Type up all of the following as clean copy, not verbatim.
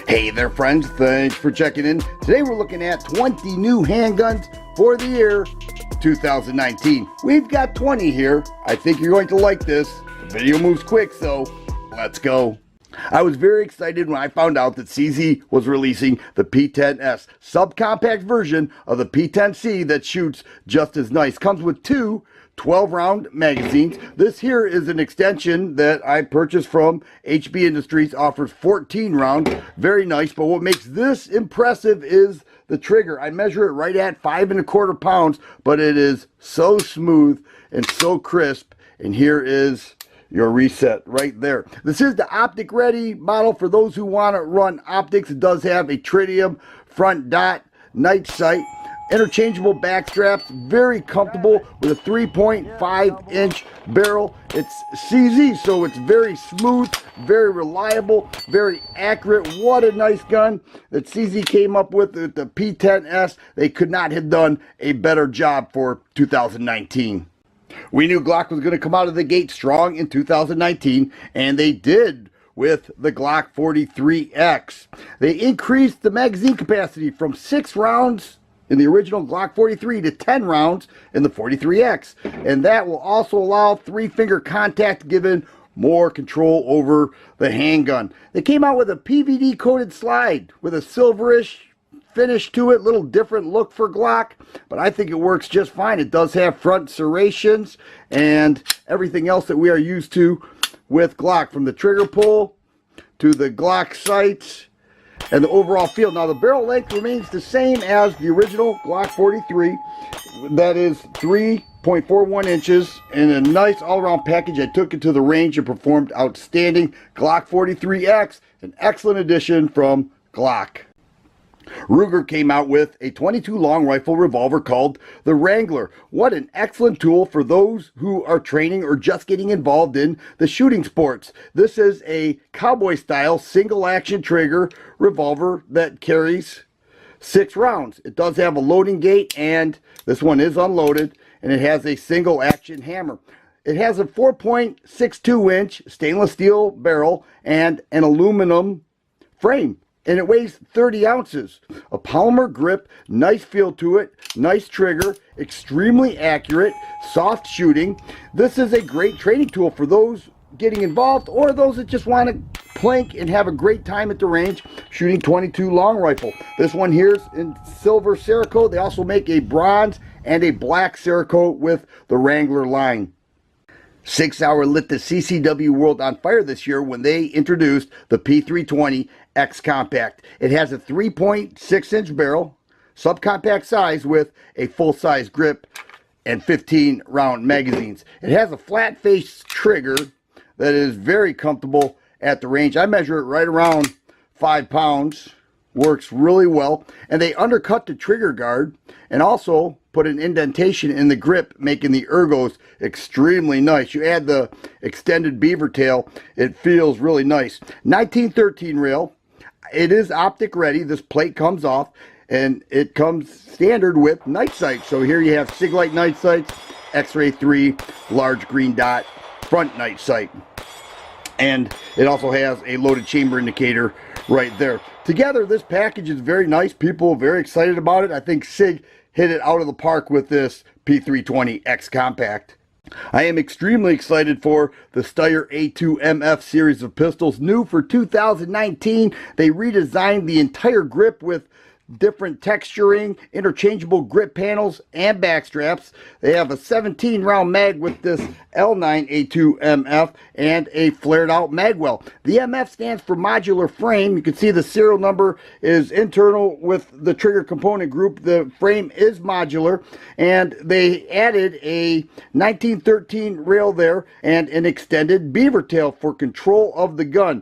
Hey there friends, thanks for checking in. Today we're looking at 20 new handguns for the year 2019. We've got 20 here. I think you're going to like this. The video moves quick, so let's go. I was very excited when I found out that CZ was releasing the P10S, subcompact version of the P10C that shoots just as nice. Comes with two 12-round magazines. This here is an extension that I purchased from HB Industries, offers 14 rounds. Very nice, but what makes this impressive is the trigger. I measure it right at 5¼ pounds, but it is so smooth and so crisp. And here is your reset right there. This is the optic ready model for those who want to run optics. It does have a tritium front dot night sight, interchangeable back straps, very comfortable with a 3.5-inch barrel. It's CZ, so it's very smooth, very reliable, very accurate. What a nice gun that CZ came up with the P10S. They could not have done a better job for 2019. We knew Glock was going to come out of the gate strong in 2019, and they did with the Glock 43X. They increased the magazine capacity from 6 rounds in the original Glock 43 to 10 rounds in the 43X. And that will also allow 3-finger contact, giving more control over the handgun. They came out with a PVD coated slide with a silverish finish to it, little different look for Glock, but I think it works just fine. It does have front serrations and everything else that we are used to with Glock, from the trigger pull to the Glock sights and the overall feel. Now the barrel length remains the same as the original Glock 43. That is 3.41 inches in a nice all-around package. I took it to the range and performed outstanding. Glock 43X, an excellent addition from Glock. Ruger came out with a 22 long rifle revolver called the Wrangler. What an excellent tool for those who are training or just getting involved in the shooting sports. This is a cowboy style single action trigger revolver that carries 6 rounds. It does have a loading gate, and this one is unloaded, and it has a single action hammer. It has a 4.62-inch stainless steel barrel and an aluminum frame, and it weighs 30 ounces. A polymer grip, nice feel to it, nice trigger, extremely accurate, soft shooting. This is a great training tool for those getting involved or those that just want to plank and have a great time at the range shooting 22 long rifle. This one here is in silver Cerakote. They also make a bronze and a black Cerakote with the Wrangler line. 6 Hour lit the CCW world on fire this year when they introduced the P320 X Compact. It has a 3.6-inch barrel, subcompact size with a full-size grip and 15-round magazines. It has a flat-face trigger that is very comfortable at the range. I measure it right around 5 pounds. Works really well. And they undercut the trigger guard and also put an indentation in the grip, making the ergos extremely nice. You add the extended beaver tail, it feels really nice. 1913 rail. It is optic ready. This plate comes off, and it comes standard with night sights. So here you have SIG Light night sights, X-Ray 3, large green dot front night sight. And it also has a loaded chamber indicator right there. Together, this package is very nice. People are very excited about it. I think SIG hit it out of the park with this P320 X Compact. I am extremely excited for the Steyr A2MF series of pistols. New for 2019, they redesigned the entire grip with different texturing, interchangeable grip panels, and back straps. They have a 17-round mag with this L9 A2MF and a flared out magwell. The MF stands for modular frame. You can see the serial number is internal with the trigger component group. The frame is modular, and they added a 1913 rail there and an extended beaver tail for control of the gun.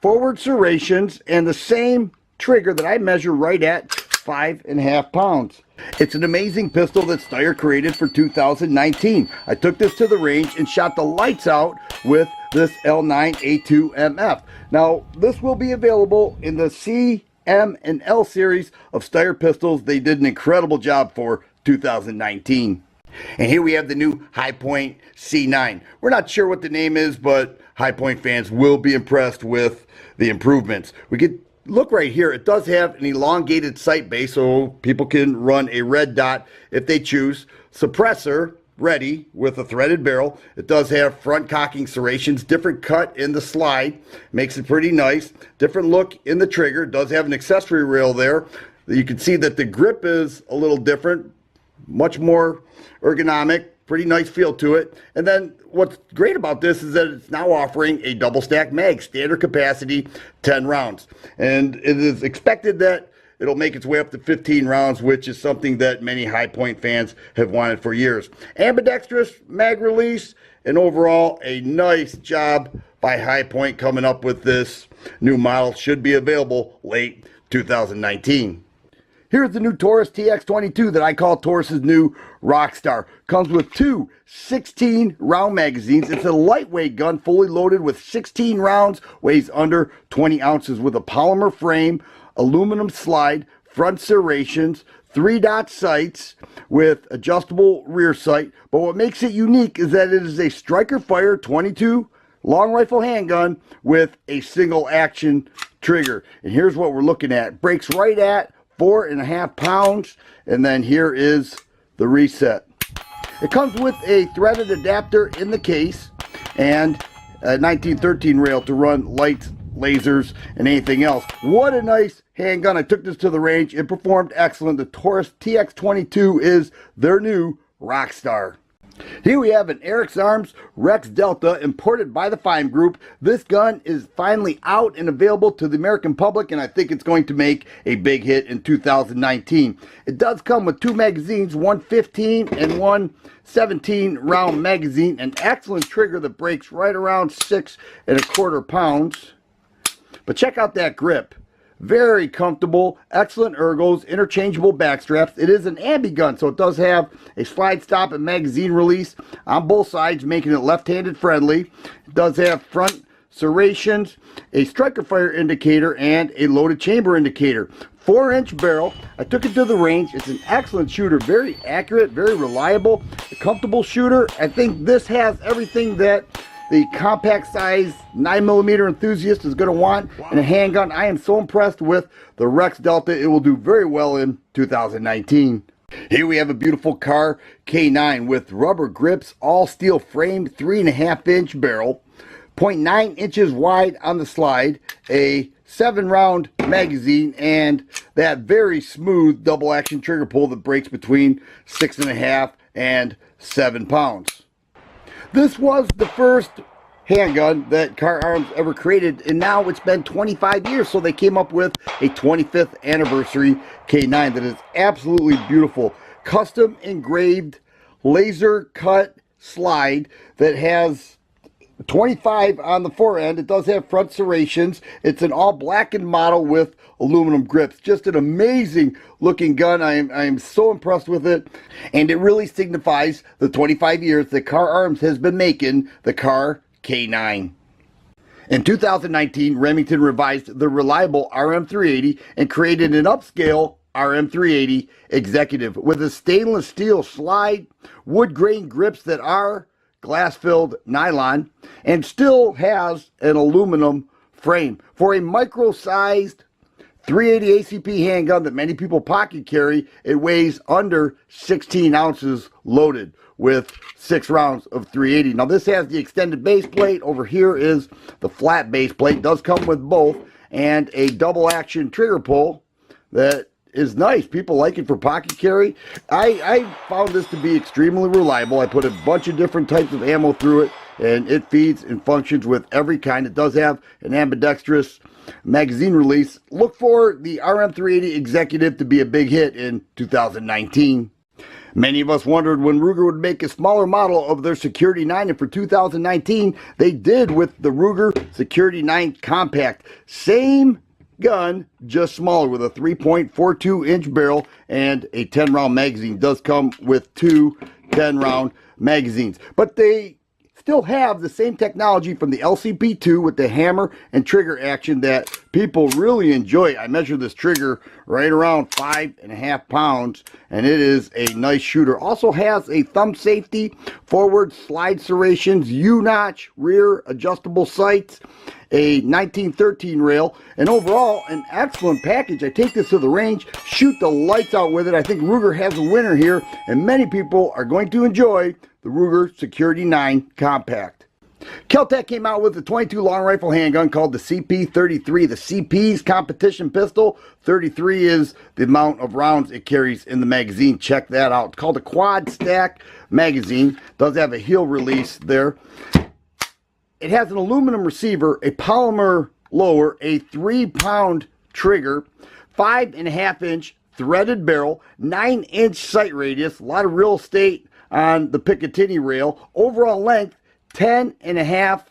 Forward serrations and the same trigger that I measure right at 5.5 pounds. It's an amazing pistol that Steyr created for 2019. I took this to the range and shot the lights out with this L9 A2MF. Now, this will be available in the C, M, and L series of Steyr pistols. They did an incredible job for 2019. And here we have the new Hi-Point C9. We're not sure what the name is, but Hi-Point fans will be impressed with the improvements. We get look right here, it does have an elongated sight base so people can run a red dot if they choose. Suppressor ready with a threaded barrel. It does have front cocking serrations, different cut in the slide, makes it pretty nice. Different look in the trigger. It does have an accessory rail there. You can see that the grip is a little different, much more ergonomic, pretty nice feel to it. And then what's great about this is that it's now offering a double stack mag, standard capacity 10 rounds. And it is expected that it'll make its way up to 15 rounds, which is something that many High Point fans have wanted for years. Ambidextrous mag release, and overall a nice job by High Point coming up with this new model. Should be available late 2019. Here's the new Taurus TX22 that I call Taurus's new Rockstar. Comes with two 16-round magazines. It's a lightweight gun, fully loaded with 16 rounds, weighs under 20 ounces with a polymer frame, aluminum slide, front serrations, 3-dot sights with adjustable rear sight. But what makes it unique is that it is a striker fire 22 long rifle handgun with a single action trigger. And here's what we're looking at. Breaks right at 4.5 pounds, and then here is the reset. It comes with a threaded adapter in the case and a 1913 rail to run lights, lasers, and anything else. What a nice handgun. I took this to the range. It performed excellent. The Taurus TX22 is their new Rockstar. Here we have an Eric's Arms Rex Delta imported by the Fime Group. This gun is finally out and available to the American public, and I think it's going to make a big hit in 2019. It does come with two magazines, one 15 and one 17 round magazine. An excellent trigger that breaks right around 6.25 pounds. But check out that grip. Very comfortable, excellent ergos, interchangeable back straps. It is an ambi gun, so it does have a slide stop and magazine release on both sides, making it left-handed friendly. It does have front serrations, a striker fire indicator, and a loaded chamber indicator. 4-inch barrel. I took it to the range. It's an excellent shooter, very accurate, very reliable, a comfortable shooter. I think this has everything that the compact size 9mm enthusiast is going to want in a handgun. I am so impressed with the Rex Delta. It will do very well in 2019. Here we have a beautiful Car K9 with rubber grips, all steel framed, 3.5-inch barrel, 0.9 inches wide on the slide, a 7-round magazine, and that very smooth double action trigger pull that breaks between 6.5 and 7 pounds. This was the first handgun that Car Arms ever created, and now it's been 25 years, so they came up with a 25th anniversary K9 that is absolutely beautiful. Custom engraved laser cut slide that has 25 on the forend. It does have front serrations. It's an all blackened model with aluminum grips. Just an amazing looking gun. I am so impressed with it, and it really signifies the 25 years that Car Arms has been making the Car K9. In 2019, Remington revised the reliable RM380 and created an upscale RM380 Executive with a stainless steel slide, wood grain grips that are glass-filled nylon, and still has an aluminum frame. For a micro-sized 380 ACP handgun that many people pocket carry, it weighs under 16 ounces loaded with 6 rounds of 380. Now this has the extended base plate. Over here is the flat base plate. It does come with both, and a double action trigger pull that is nice. People like it for pocket carry. I found this to be extremely reliable. I put a bunch of different types of ammo through it, and it feeds and functions with every kind. It does have an ambidextrous magazine release. Look for the RM380 Executive to be a big hit in 2019. Many of us wondered when Ruger would make a smaller model of their Security 9, and for 2019, they did with the Ruger Security 9 Compact. Same gun, just smaller, with a 3.42-inch barrel and a 10-round magazine. It does come with two 10-round magazines, but they still have the same technology from the LCP2 with the hammer and trigger action that people really enjoy. I measured this trigger right around 5.5 pounds, and it is a nice shooter. Also has a thumb safety, forward slide serrations, U-notch, rear adjustable sights, a 1913 rail, and overall an excellent package. I take this to the range, shoot the lights out with it. I think Ruger has a winner here, and many people are going to enjoy the Ruger Security 9 Compact. Kel-Tec came out with a 22 long rifle handgun called the CP33. The CP's competition pistol. 33 is the amount of rounds it carries in the magazine. Check that out. It's called a quad stack magazine. Does have a heel release there. It has an aluminum receiver, a polymer lower, a 3-pound trigger, 5.5-inch threaded barrel, 9-inch sight radius, a lot of real estate on the Picatinny rail, overall length 10.5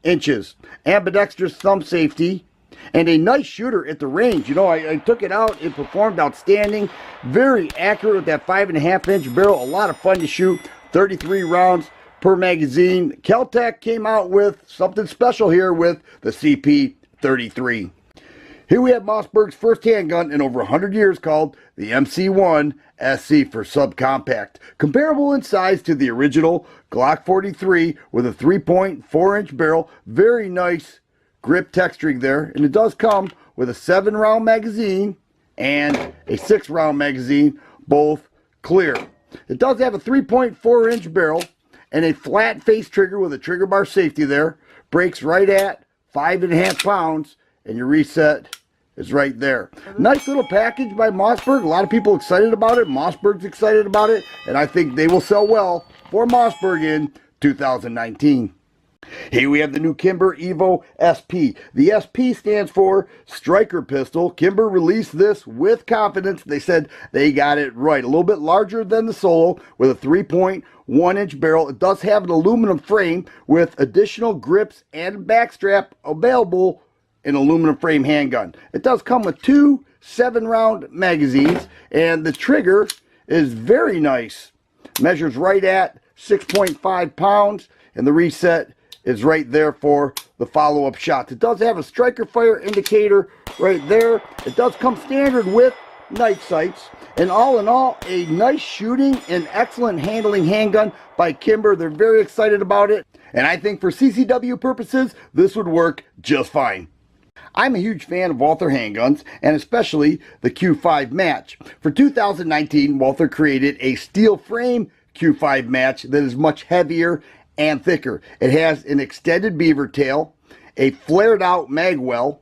inches, ambidextrous thumb safety, and a nice shooter at the range. You know, I took it out, it performed outstanding, very accurate with that 5.5-inch barrel, a lot of fun to shoot, 33 rounds per magazine. Kel-Tec came out with something special here with the CP33. Here we have Mossberg's first handgun in over 100 years called the MC1 SC for subcompact. Comparable in size to the original Glock 43 with a 3.4-inch barrel. Very nice grip texturing there. And it does come with a 7-round magazine and a 6-round magazine, both clear. It does have a 3.4-inch barrel and a flat face trigger with a trigger bar safety there. Breaks right at 5.5 pounds, and your reset is right there. Nice little package by Mossberg. A lot of people excited about it. Mossberg's excited about it, and I think they will sell well for Mossberg in 2019. Here we have the new Kimber Evo SP. The SP stands for Striker Pistol. Kimber released this with confidence. They said they got it right. A little bit larger than the Solo with a 3.1-inch barrel. It does have an aluminum frame with additional grips and backstrap available in aluminum frame handgun. It does come with 2 7-round magazines, and the trigger is very nice. Measures right at 6.5 pounds, and the reset is right there for the follow-up shots. It does have a striker fire indicator right there. It does come standard with night sights. And all in all, a nice shooting and excellent handling handgun by Kimber. They're very excited about it. And I think for CCW purposes, this would work just fine. I'm a huge fan of Walther handguns, and especially the Q5 match. For 2019, Walther created a steel frame Q5 match that is much heavier and thicker. It has an extended beaver tail, a flared out mag well,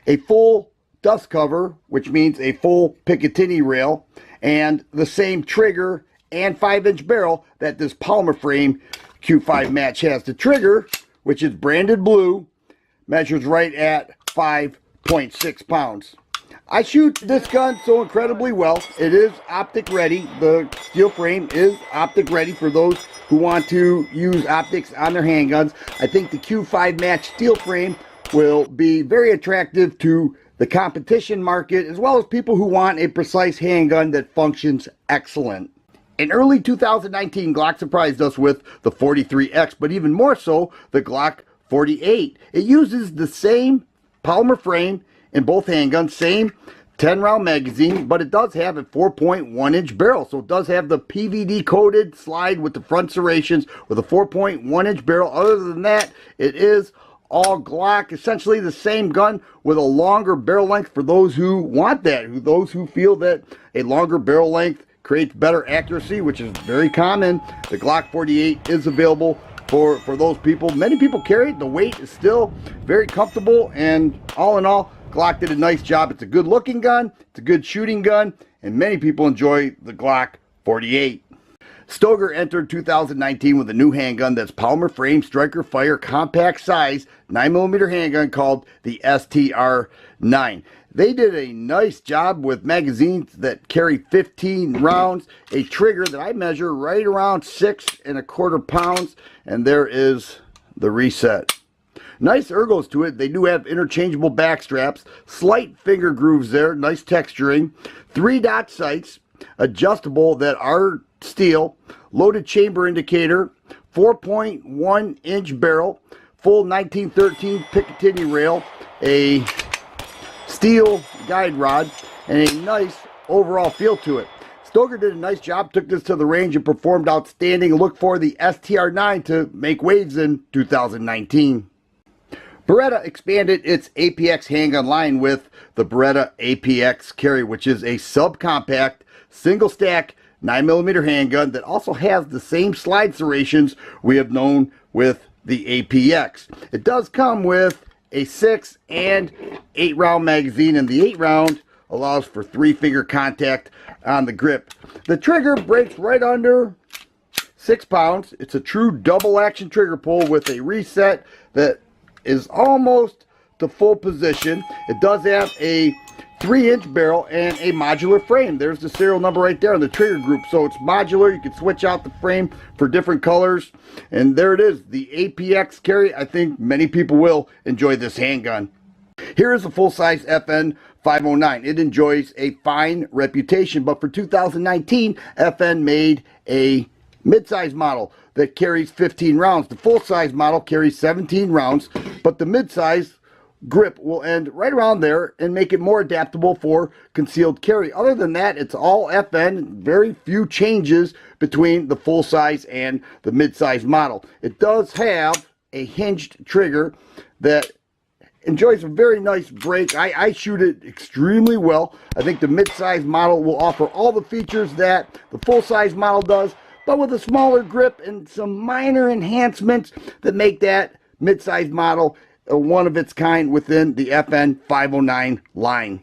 a full dust cover, which means a full Picatinny rail, and the same trigger and 5-inch barrel that this polymer frame Q5 match has. The trigger, which is branded blue, measures right at 5.6 pounds. I shoot this gun so incredibly well. It is optic ready. The steel frame is optic ready for those who want to use optics on their handguns. I think the Q5 match steel frame will be very attractive to the competition market, as well as people who want a precise handgun that functions excellent. In early 2019, Glock surprised us with the 43X, but even more so, the Glock 48. It uses the same polymer frame in both handguns, same 10-round magazine, but it does have a 4.1-inch barrel. So it does have the PVD coated slide with the front serrations with a 4.1-inch barrel. Other than that, it is all Glock, essentially the same gun with a longer barrel length for those who want that, those who feel that a longer barrel length creates better accuracy, which is very common. The Glock 48 is available for those people. Many people carry it. The weight is still very comfortable, and all in all, Glock did a nice job. It's a good looking gun, it's a good shooting gun, and many people enjoy the Glock 48. Stoeger entered 2019 with a new handgun that's polymer frame, striker fire, compact size, 9mm handgun called the STR-9. They did a nice job with magazines that carry 15 rounds, a trigger that I measure right around 6.25 pounds, and there is the reset. Nice ergos to it. They do have interchangeable back straps, slight finger grooves there, nice texturing, 3-dot sights, adjustable that are steel, loaded chamber indicator, 4.1-inch barrel, full 1913 Picatinny rail, a steel guide rod, and a nice overall feel to it. Stoeger did a nice job, took this to the range and performed outstanding. Look for the STR-9 to make waves in 2019. Beretta expanded its APX handgun line with the Beretta APX Carry, which is a subcompact, single stack 9mm handgun that also has the same slide serrations we have known with the APX. It does come with a 6 and 8 round magazine, and the 8 round allows for 3-finger contact on the grip. The trigger breaks right under 6 pounds. It's a true double action trigger pull with a reset that is almost to full position. It does have a 3-inch barrel and a modular frame. There's the serial number right there on the trigger group. So it's modular. You can switch out the frame for different colors. And there it is, the APX Carry. I think many people will enjoy this handgun. Here is a full-size FN 509. It enjoys a fine reputation, but for 2019, FN made a mid-size model that carries 15 rounds. The full-size model carries 17 rounds, but the mid-size grip will end right around there and make it more adaptable for concealed carry. Other than that, it's all FN. Very few changes between the full-size and the mid-size model. It does have a hinged trigger that enjoys a very nice break. I shoot it extremely well. I think the mid-size model will offer all the features that the full-size model does, but with a smaller grip and some minor enhancements that make that mid-size model one of its kind within the FN 509 line.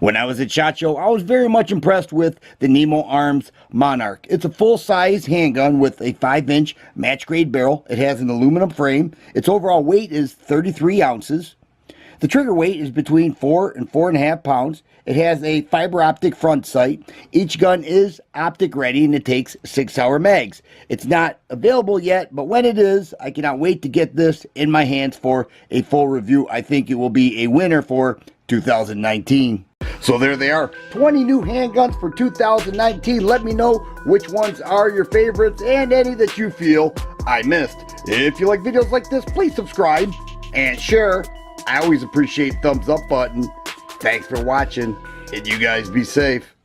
When I was at SHOT Show, I was very much impressed with the Nemo Arms Monarch. It's a full-size handgun with a 5-inch match-grade barrel. It has an aluminum frame. Its overall weight is 33 ounces. The trigger weight is between 4 and 4.5 pounds. It has a fiber optic front sight. Each gun is optic ready and it takes 6-hour mags. It's not available yet, but when it is, I cannot wait to get this in my hands for a full review. I think it will be a winner for 2019. So there they are, 20 new handguns for 2019. Let me know which ones are your favorites and any that you feel I missed. If you like videos like this, please subscribe and share. I always appreciate thumbs up button. Thanks for watching, and you guys be safe.